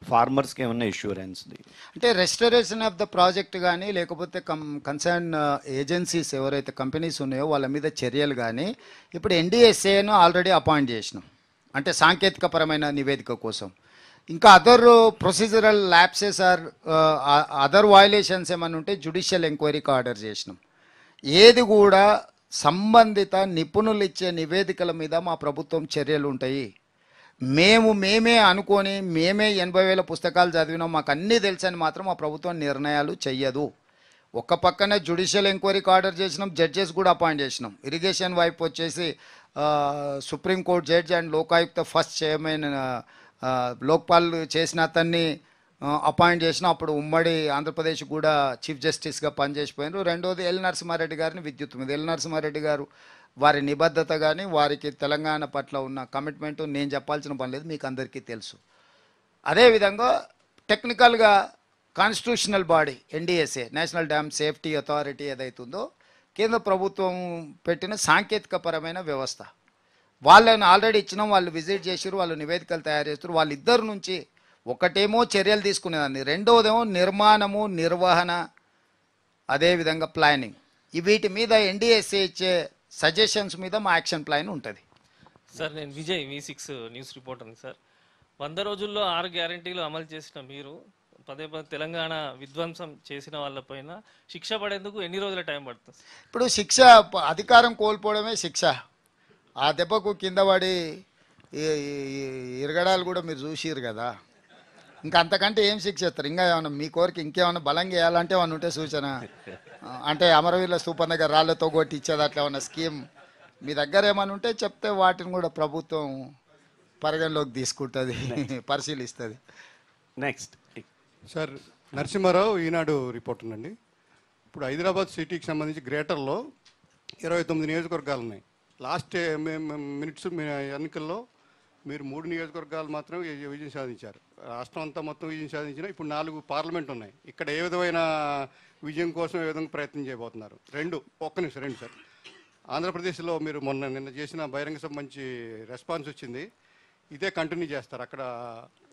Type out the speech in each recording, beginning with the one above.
ఫార్మర్స్కి ఏమన్నా ఇష్యూరెన్స్ది అంటే restoration of the project కానీ లేకపోతే కన్సర్న్ ఏజెన్సీస్ ఎవరైతే కంపెనీస్ ఉన్నాయో వాళ్ళ మీద చర్యలు కానీ ఇప్పుడు ఎన్డీఎస్ఏను ఆల్రెడీ అపాయింట్ చేసినాం, అంటే సాంకేతికపరమైన నివేదిక కోసం. ఇంకా other procedural lapses or other violations ఏమైనా ఉంటే జ్యుడిషియల్ ఎంక్వైరీకి ఆర్డర్ చేసినాం. ఏది కూడా సంబంధిత నిపుణులు ఇచ్చే నివేదికల మీద మా ప్రభుత్వం చర్యలు ఉంటాయి. మేమే అనుకొని మేమే 80,000 పుస్తకాలు చదివినాం మాకు అన్నీ తెలుసని మాత్రం మా ప్రభుత్వం నిర్ణయాలు చెయ్యదు. ఒక పక్కనే జ్యుడిషియల్ ఎంక్వైరీకి ఆర్డర్ చేసినాం, జడ్జెస్ కూడా అపాయింట్ చేసినాం. ఇరిగేషన్ వైపు వచ్చేసి supreme court judge and Lokayukta first chairman Lokpal చేసిన అతన్ని అపాయింట్ చేసిన. అప్పుడు ఉమ్మడి ఆంధ్రప్రదేశ్ కూడా చీఫ్ జస్టిస్గా పనిచేసిపోయినారు. రెండోది ఎల్ నరసింహారెడ్డి గారిని విద్యుత్ మీద. ఎల్ నరసింహారెడ్డి గారు వారి నిబద్ధత కానీ వారికి తెలంగాణ పట్ల ఉన్న కమిట్మెంటు నేను చెప్పాల్సిన పని లేదు, మీకు అందరికీ తెలుసు. అదేవిధంగా టెక్నికల్గా constitutional body NDSA national dam safety authority ఏదైతుందో కేంద్ర ప్రభుత్వం పెట్టిన సాంకేతికపరమైన వ్యవస్థ, వాళ్ళని ఆల్రెడీ ఇచ్చినాం. వాళ్ళు విజిట్ చేసారు, వాళ్ళు నివేదికలు తయారు చేస్తారు. వాళ్ళిద్దరి నుంచి ఒకటేమో చర్యలు తీసుకునేదాన్ని, రెండవదేమో నిర్మాణము నిర్వహణ అదేవిధంగా ప్లానింగ్. వీటి మీద ఎన్డీఎస్ఏ ఇచ్చే సజెషన్స్ మీద మా యాక్షన్ ప్లాన్ ఉంటుంది. సార్ నేను విజయ్ V6 న్యూస్ రిపోర్టర్ని సార్. 100 రోజుల్లో 6 గ్యారంటీలు అమలు చేసిన మీరు పదే తెలంగాణ విధ్వంసం చేసిన వాళ్ళపైన శిక్ష పడేందుకు ఎన్ని రోజుల టైం పడుతుంది? ఇప్పుడు శిక్ష అధికారం కోల్పోవడమే శిక్ష. ఆ దెబ్బకు కింద పడి ఇరగడాలు కూడా మీరు చూసిరు కదా. ఇంకా అంతకంటే ఏం శిక్ష ఇస్తారు? ఇంకా ఏమన్నా మీ కోరిక ఇంకేమన్నా బలంగా వేయాలంటే ఏమన్నా ఉంటే సూచన, అంటే అమరవీరుల స్తూపం దగ్గర రాళ్లతో కొట్టి ఇచ్చేది అట్లా ఉన్న స్కీమ్ మీ దగ్గర ఏమైనా ఉంటే చెప్తే వాటిని కూడా ప్రభుత్వం పరిగణలోకి తీసుకుంటుంది, పరిశీలిస్తుంది. నెక్స్ట్ సార్ నరసింహారావు, ఈనాడు రిపోర్టర్ అండి. ఇప్పుడు హైదరాబాద్ సిటీకి సంబంధించి గ్రేటర్లో 29 నియోజకవర్గాలు ఉన్నాయి. లాస్ట్ మినిట్స్ ఎన్నికల్లో మీరు 3 నియోజకవర్గాలు మాత్రం విజయం సాధించారు. రాష్ట్రం అంతా మొత్తం విజయం సాధించిన. ఇప్పుడు 4 పార్లమెంట్ ఉన్నాయి. ఇక్కడ ఏ విధమైన విజయం కోసం ఏ విధంగా ప్రయత్నం చేయబోతున్నారు? ఒక్క నిమిషం రెండు సార్. ఆంధ్రప్రదేశ్లో మీరు నిన్న చేసిన బహిరంగ సభ మంచి రెస్పాన్స్ వచ్చింది. ఇదే కంటిన్యూ చేస్తారు అక్కడ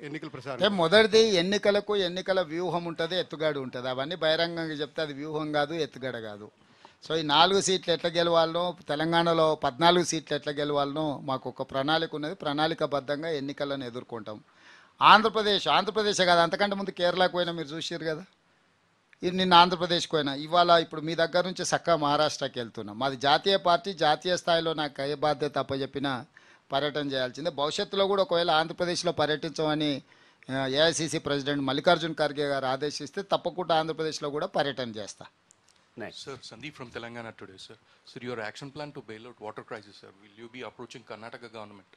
ఎన్నికల ప్రచారం? మొదటిది ఎన్నికలకు ఎన్నికల వ్యూహం ఉంటుంది, ఎత్తుగాడు ఉంటుంది. అవన్నీ బహిరంగంగా చెప్తే అది వ్యూహం కాదు, ఎత్తుగడ కాదు. సో ఈ 4 సీట్లు ఎట్లా గెలవాలనో, తెలంగాణలో 14 సీట్లు ఎట్లా గెలవాలనో మాకు ఒక ప్రణాళిక ఉన్నది. ప్రణాళికబద్ధంగా ఎన్నికలను ఎదుర్కొంటాం. ఆంధ్రప్రదేశ్ కాదు, అంతకంటే ముందు కేరళకు పోయినా మీరు చూసారు కదా. నిన్న ఆంధ్రప్రదేశ్కి పోయినా, ఇవాళ ఇప్పుడు మీ దగ్గర నుంచి చక్కగా మహారాష్ట్రకి వెళ్తున్నాం. మాది జాతీయ పార్టీ, జాతీయ స్థాయిలో నాకు ఏ బాధ్యత అప్పచెప్పినా పర్యటన చేయాల్సిందే. భవిష్యత్తులో కూడా ఒకవేళ ఆంధ్రప్రదేశ్లో పర్యటించమని ఏఐసిసి ప్రెసిడెంట్ మల్లికార్జున్ ఖర్గే గారు ఆదేశిస్తే తప్పకుండా ఆంధ్రప్రదేశ్లో కూడా పర్యటన చేస్తా. Next. Sir, Sandeep from Telangana today, sir. Sir, your action plan to bail out water crisis, sir. Will you be approaching Karnataka government?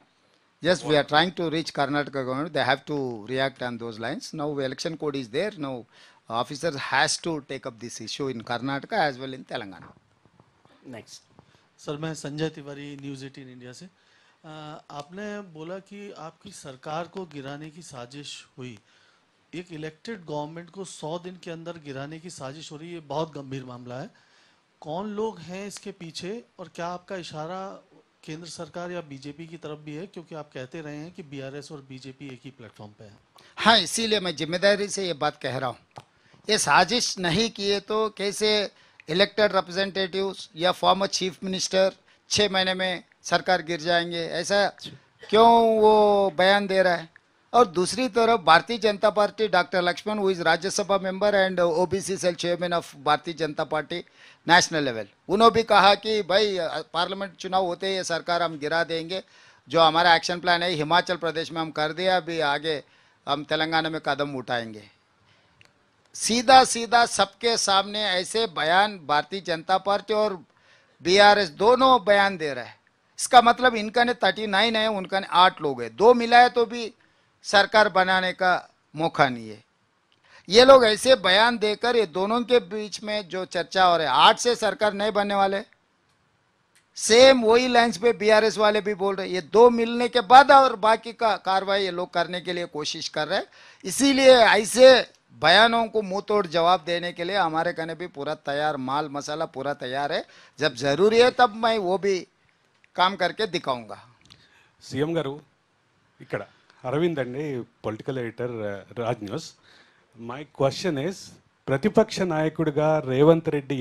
Yes, we are trying to reach Karnataka government. They have to react on those lines. Now election code is there. Now officers has to take up this issue in Karnataka as well in Telangana. Next. Sir मैं Sanjay Tiwari news 18 India से। आपने बोला कि आपकी सरकार को गिराने की साजिश हुई। एक इलेक्टेड गवर्नमेंट को 100 दिन के अंदर गिराने की साजिश हो रही है, ये बहुत गंभीर मामला है। कौन लोग हैं इसके पीछे और क्या आपका इशारा केंद्र सरकार या बीजेपी की तरफ भी है? क्योंकि आप कहते रहे हैं कि बीआरएस और बीजेपी एक ही प्लेटफॉर्म पे है। हाँ, इसीलिए मैं जिम्मेदारी से ये बात कह रहा हूँ। ये साजिश नहीं किए तो कैसे इलेक्टेड रिप्रेजेंटेटिव्स या फॉर्मर चीफ मिनिस्टर 6 महीने में सरकार गिर जाएंगे, ऐसा क्यों वो बयान दे रहा है? और दूसरी तरफ Bharatiya Janata Party, doctor Lakshman who is Rajya Sabha member and OBC cell chairman of Bharatiya Janata party national level, उन्होंने भी कहा कि भाई पार्लियामेंट चुनाव होते ही ये सरकार हम गिरा देंगे। जो हमारा एक्शन प्लान है हिमाचल प्रदेश में हम कर दिया, अभी आगे हम तेलंगाना में कदम उठाएंगे। सीधा सीधा सबके सामने ऐसे बयान भारतीय जनता पार्टी और बीआरएस दोनों बयान दे रहा है। इसका मतलब इनका ने 39 है, उनका ने 8 लोग है, 2 मिलाए तो भी सरकार बनाने का मौका नहीं है। ये लोग ऐसे बयान देकर ये दोनों के बीच में जो चर्चा हो रहा है, 8 से सरकार नहीं बनने वाले, सेम वही लाइंस पे बीआरएस वाले भी बोल रहे हैं। ये 2 मिलने के बाद और बाकी का कार्रवाई ये लोग करने के लिए कोशिश कर रहे हैं। इसीलिए ऐसे बयानों को मुंह तोड़ जवाब देने के लिए हमारे कहने भी पूरा तैयार, माल मसाला पूरा तैयार है। जब जरूरी है तब मैं वो भी काम करके दिखाऊंगा। सीएम गारू ఇక్కడ అరవింద్ అండి, political editor, Raj news. My question is, ప్రతిపక్ష నాయకుడిగా రేవంత్ రెడ్డి